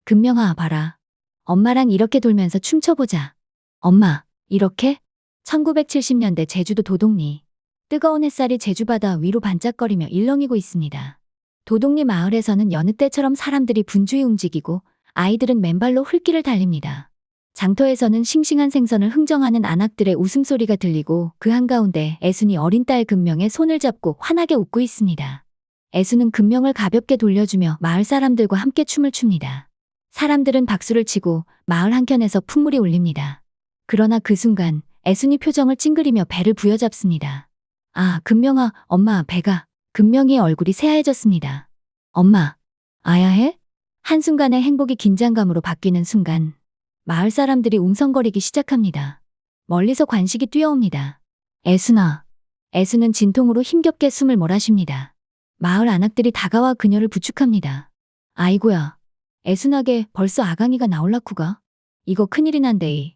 금명아, 봐라. 엄마랑 이렇게 돌면서 춤춰보자. 엄마, 이렇게? 1970년대 제주도 도동리. 뜨거운 햇살이 제주바다 위로 반짝거리며 일렁이고 있습니다. 도동리 마을에서는 여느 때처럼 사람들이 분주히 움직이고 아이들은 맨발로 흙길을 달립니다. 장터에서는 싱싱한 생선을 흥정하는 아낙들의 웃음소리가 들리고 그 한가운데 애순이 어린 딸 금명의 손을 잡고 환하게 웃고 있습니다. 애순은 금명을 가볍게 돌려주며 마을 사람들과 함께 춤을 춥니다. 사람들은 박수를 치고 마을 한켠에서 풍물이 울립니다. 그러나 그 순간 애순이 표정을 찡그리며 배를 부여잡습니다. 아, 금명아, 엄마, 배가. 금명이의 얼굴이 새하얘졌습니다. 엄마, 아야 해? 한순간에 행복이 긴장감으로 바뀌는 순간 마을 사람들이 웅성거리기 시작합니다. 멀리서 관식이 뛰어옵니다. 애순아. 애순은 진통으로 힘겹게 숨을 몰아쉽니다. 마을 아낙들이 다가와 그녀를 부축합니다. 아이고야. 애순하게 벌써 아강이가 나올라쿠가? 이거 큰일이 난데이.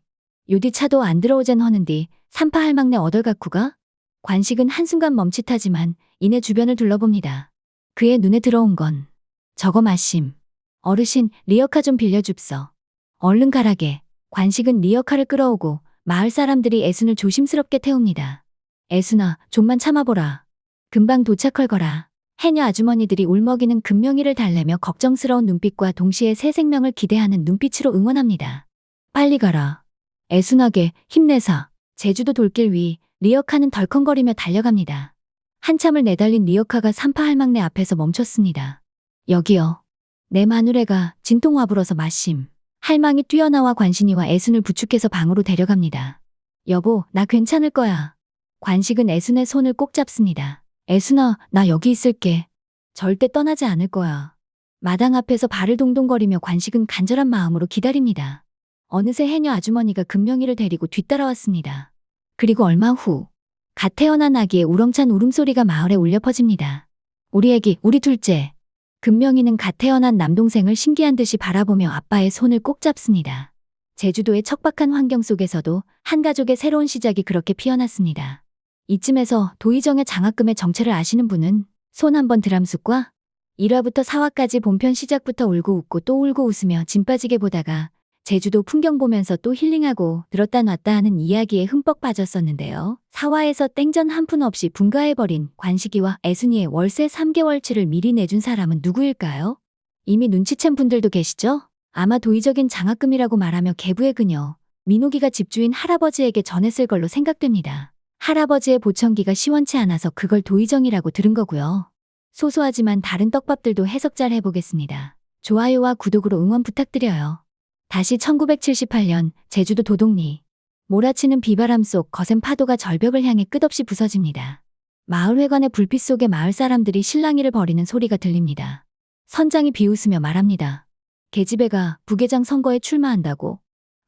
요디 차도 안 들어오젠 허는디 산파 할망네 어덜가쿠가? 관식은 한순간 멈칫하지만 이내 주변을 둘러봅니다. 그의 눈에 들어온 건 저거 마심. 어르신, 리어카 좀 빌려줍서. 얼른 가라게. 관식은 리어카를 끌어오고 마을 사람들이 애순을 조심스럽게 태웁니다. 애순아, 좀만 참아보라. 금방 도착할 거라. 해녀 아주머니들이 울먹이는 금명이를 달래며 걱정스러운 눈빛과 동시에 새 생명을 기대하는 눈빛으로 응원합니다. 빨리 가라. 애순하게 힘내사. 제주도 돌길 위 리어카는 덜컹거리며 달려갑니다. 한참을 내달린 리어카가 산파 할망네 앞에서 멈췄습니다. 여기요. 내 마누래가 진통 와불어서 마심. 할망이 뛰어나와 관신이와 애순을 부축해서 방으로 데려갑니다. 여보, 나 괜찮을 거야. 관식은 애순의 손을 꼭 잡습니다. 애순아, 나 여기 있을게. 절대 떠나지 않을 거야. 마당 앞에서 발을 동동거리며 관식은 간절한 마음으로 기다립니다. 어느새 해녀 아주머니가 금명이를 데리고 뒤따라왔습니다. 그리고 얼마 후, 갓 태어난 아기의 우렁찬 울음소리가 마을에 울려 퍼집니다. 우리 애기, 우리 둘째. 금명이는 갓 태어난 남동생을 신기한 듯이 바라보며 아빠의 손을 꼭 잡습니다. 제주도의 척박한 환경 속에서도 한 가족의 새로운 시작이 그렇게 피어났습니다. 이쯤에서 도의정의 장학금의 정체를 아시는 분은 손 한번 드람숫과 1화부터 4화까지 본편 시작부터 울고 웃고 또 울고 웃으며 진 빠지게 보다가 제주도 풍경 보면서 또 힐링하고 들었다 놨다 하는 이야기에 흠뻑 빠졌었는데요. 4화에서 땡전 한 푼 없이 분가해버린 관식이와 애순이의 월세 3개월치를 미리 내준 사람은 누구일까요? 이미 눈치챈 분들도 계시죠? 아마 도의적인 장학금이라고 말하며 계부의 그녀, 민옥이가 집주인 할아버지에게 전했을 걸로 생각됩니다. 할아버지의 보청기가 시원치 않아서 그걸 도의정이라고 들은 거고요. 소소하지만 다른 떡밥들도 해석 잘 해보겠습니다. 좋아요와 구독으로 응원 부탁드려요. 다시 1978년 제주도 도동리. 몰아치는 비바람 속 거센 파도가 절벽을 향해 끝없이 부서집니다. 마을 회관의 불빛 속에 마을 사람들이 실랑이를 벌이는 소리가 들립니다. 선장이 비웃으며 말합니다. 계집애가 부계장 선거에 출마한다고?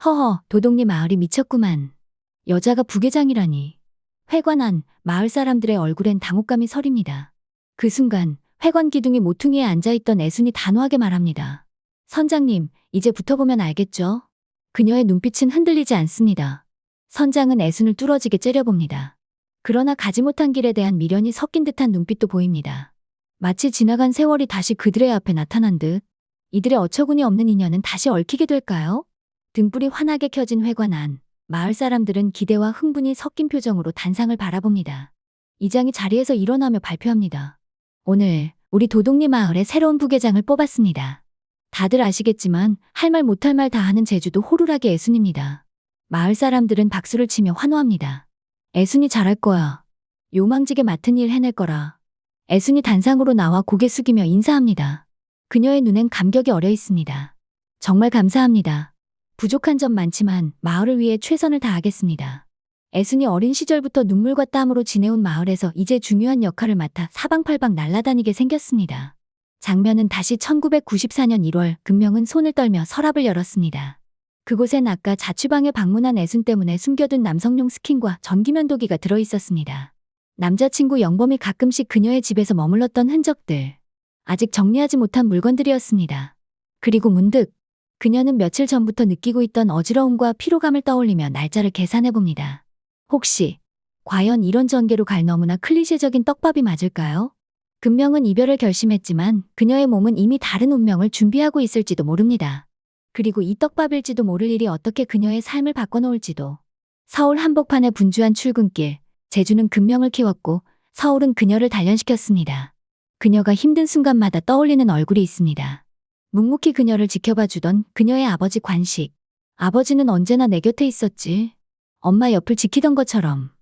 허허, 도동리 마을이 미쳤구만. 여자가 부계장이라니. 회관 안 마을 사람들의 얼굴엔 당혹감이 서립니다. 그 순간 회관 기둥이 모퉁이에 앉아있던 애순이 단호하게 말합니다. 선장님, 이제 붙어보면 알겠죠? 그녀의 눈빛은 흔들리지 않습니다. 선장은 애순을 뚫어지게 째려봅니다. 그러나 가지 못한 길에 대한 미련이 섞인 듯한 눈빛도 보입니다. 마치 지나간 세월이 다시 그들의 앞에 나타난 듯. 이들의 어처구니 없는 인연은 다시 얽히게 될까요? 등불이 환하게 켜진 회관 안. 마을 사람들은 기대와 흥분이 섞인 표정으로 단상을 바라봅니다. 이장이 자리에서 일어나며 발표합니다. 오늘 우리 도동리 마을에 새로운 부계장을 뽑았습니다. 다들 아시겠지만 할 말 못할 말 다 하는 제주도 호루라기 애순입니다. 마을 사람들은 박수를 치며 환호합니다. 애순이 잘할 거야. 요망지게 맡은 일 해낼 거라. 애순이 단상으로 나와 고개 숙이며 인사합니다. 그녀의 눈엔 감격이 어려 있습니다. 정말 감사합니다. 부족한 점 많지만 마을을 위해 최선을 다하겠습니다. 애순이 어린 시절부터 눈물과 땀으로 지내온 마을에서 이제 중요한 역할을 맡아 사방팔방 날아다니게 생겼습니다. 장면은 다시 1994년 1월, 금명은 손을 떨며 서랍을 열었습니다. 그곳엔 아까 자취방에 방문한 애순 때문에 숨겨둔 남성용 스킨과 전기면도기가 들어있었습니다. 남자친구 영범이 가끔씩 그녀의 집에서 머물렀던 흔적들. 아직 정리하지 못한 물건들이었습니다. 그리고 문득 그녀는 며칠 전부터 느끼고 있던 어지러움과 피로감을 떠올리며 날짜를 계산해봅니다. 혹시 과연 이런 전개로 갈 너무나 클리셰적인 떡밥이 맞을까요? 금명은 이별을 결심했지만 그녀의 몸은 이미 다른 운명을 준비하고 있을지도 모릅니다. 그리고 이 떡밥일지도 모를 일이 어떻게 그녀의 삶을 바꿔놓을지도. 서울 한복판의 분주한 출근길, 제주는 금명을 키웠고 서울은 그녀를 단련시켰습니다. 그녀가 힘든 순간마다 떠올리는 얼굴이 있습니다. 묵묵히 그녀를 지켜봐 주던 그녀의 아버지 관식. 아버지는 언제나 내 곁에 있었지. 엄마 옆을 지키던 것처럼.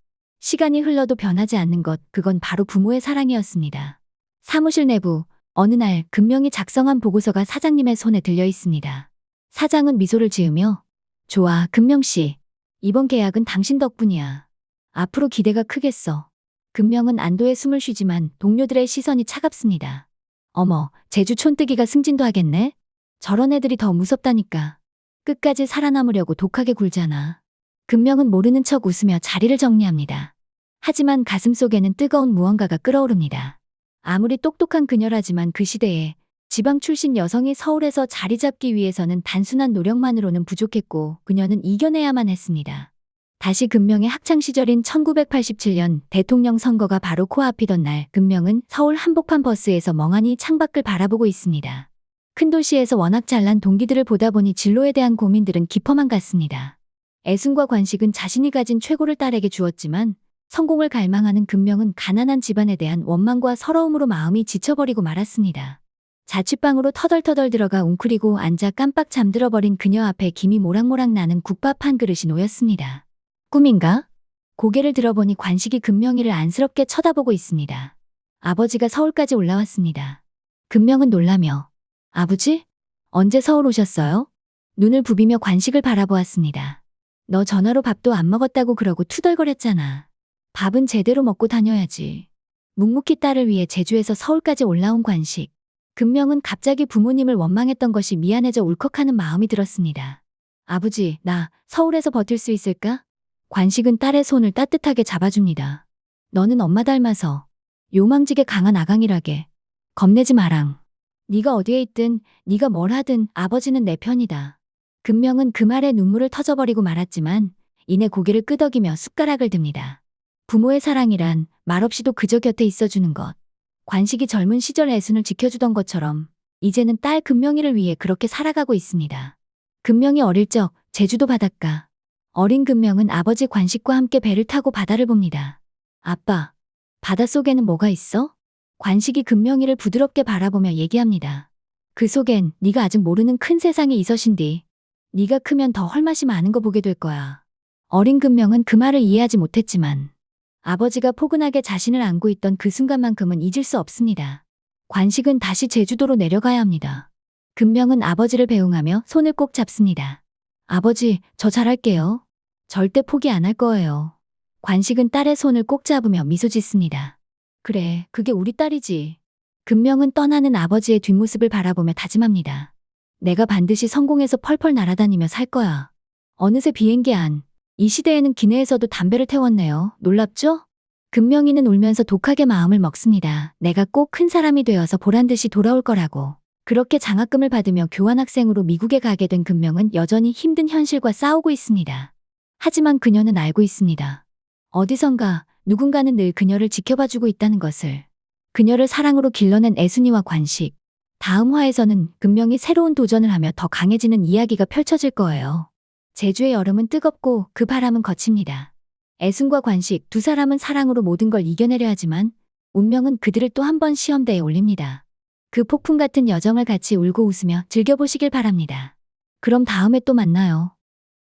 시간이 흘러도 변하지 않는 것, 그건 바로 부모의 사랑이었습니다. 사무실 내부, 어느 날 금명이 작성한 보고서가 사장님의 손에 들려 있습니다. 사장은 미소를 지으며, 좋아, 금명씨. 이번 계약은 당신 덕분이야. 앞으로 기대가 크겠어. 금명은 안도의 숨을 쉬지만 동료들의 시선이 차갑습니다. 어머, 제주 촌뜨기가 승진도 하겠네? 저런 애들이 더 무섭다니까. 끝까지 살아남으려고 독하게 굴잖아. 금명은 모르는 척 웃으며 자리를 정리합니다. 하지만 가슴속에는 뜨거운 무언가가 끓어오릅니다. 아무리 똑똑한 그녀라지만 그 시대에 지방 출신 여성이 서울에서 자리 잡기 위해서는 단순한 노력만으로는 부족했고 그녀는 이겨내야만 했습니다. 다시 금명의 학창시절인 1987년 대통령 선거가 바로 코앞이던 날, 금명은 서울 한복판 버스에서 멍하니 창밖을 바라보고 있습니다. 큰 도시에서 워낙 잘난 동기들을 보다 보니 진로에 대한 고민들은 깊어만 갔습니다. 애순과 관식은 자신이 가진 최고를 딸에게 주었지만 성공을 갈망하는 금명은 가난한 집안에 대한 원망과 서러움으로 마음이 지쳐버리고 말았습니다. 자취방으로 터덜터덜 들어가 웅크리고 앉아 깜빡 잠들어버린 그녀 앞에 김이 모락모락 나는 국밥 한 그릇이 놓였습니다. 꿈인가? 고개를 들어보니 관식이 금명이를 안쓰럽게 쳐다보고 있습니다. 아버지가 서울까지 올라왔습니다. 금명은 놀라며 아버지? 언제 서울 오셨어요? 눈을 부비며 관식을 바라보았습니다. 너 전화로 밥도 안 먹었다고 그러고 투덜거렸잖아. 밥은 제대로 먹고 다녀야지. 묵묵히 딸을 위해 제주에서 서울까지 올라온 관식. 금명은 갑자기 부모님을 원망했던 것이 미안해져 울컥하는 마음이 들었습니다. 아버지, 나 서울에서 버틸 수 있을까? 관식은 딸의 손을 따뜻하게 잡아줍니다. 너는 엄마 닮아서 요망지게 강한 아강이라게. 겁내지 마랑. 네가 어디에 있든 네가 뭘 하든 아버지는 내 편이다. 금명은 그 말에 눈물을 터져버리고 말았지만 이내 고개를 끄덕이며 숟가락을 듭니다. 부모의 사랑이란 말없이도 그저 곁에 있어주는 것. 관식이 젊은 시절 애순을 지켜주던 것처럼 이제는 딸 금명이를 위해 그렇게 살아가고 있습니다. 금명이 어릴 적 제주도 바닷가. 어린 금명은 아버지 관식과 함께 배를 타고 바다를 봅니다. 아빠, 바닷속에는 뭐가 있어? 관식이 금명이를 부드럽게 바라보며 얘기합니다. 그 속엔 네가 아직 모르는 큰 세상이 있어신디. 네가 크면 더 헐맛이 많은 거 보게 될 거야. 어린 금명은 그 말을 이해하지 못했지만 아버지가 포근하게 자신을 안고 있던 그 순간만큼은 잊을 수 없습니다. 관식은 다시 제주도로 내려가야 합니다. 금명은 아버지를 배웅하며 손을 꼭 잡습니다. 아버지, 저 잘할게요. 절대 포기 안 할 거예요. 관식은 딸의 손을 꼭 잡으며 미소 짓습니다. 그래, 그게 우리 딸이지. 금명은 떠나는 아버지의 뒷모습을 바라보며 다짐합니다. 내가 반드시 성공해서 펄펄 날아다니며 살 거야. 어느새 비행기 안. 이 시대에는 기내에서도 담배를 태웠네요. 놀랍죠? 금명이는 울면서 독하게 마음을 먹습니다. 내가 꼭 큰 사람이 되어서 보란듯이 돌아올 거라고. 그렇게 장학금을 받으며 교환학생으로 미국에 가게 된 금명은 여전히 힘든 현실과 싸우고 있습니다. 하지만 그녀는 알고 있습니다. 어디선가 누군가는 늘 그녀를 지켜봐주고 있다는 것을. 그녀를 사랑으로 길러낸 애순이와 관식. 다음 화에서는 금명이 새로운 도전을 하며 더 강해지는 이야기가 펼쳐질 거예요. 제주의 여름은 뜨겁고 그 바람은 거칩니다. 애순과 관식 두 사람은 사랑으로 모든 걸 이겨내려 하지만 운명은 그들을 또 한 번 시험대에 올립니다. 그 폭풍 같은 여정을 같이 울고 웃으며 즐겨보시길 바랍니다. 그럼 다음에 또 만나요.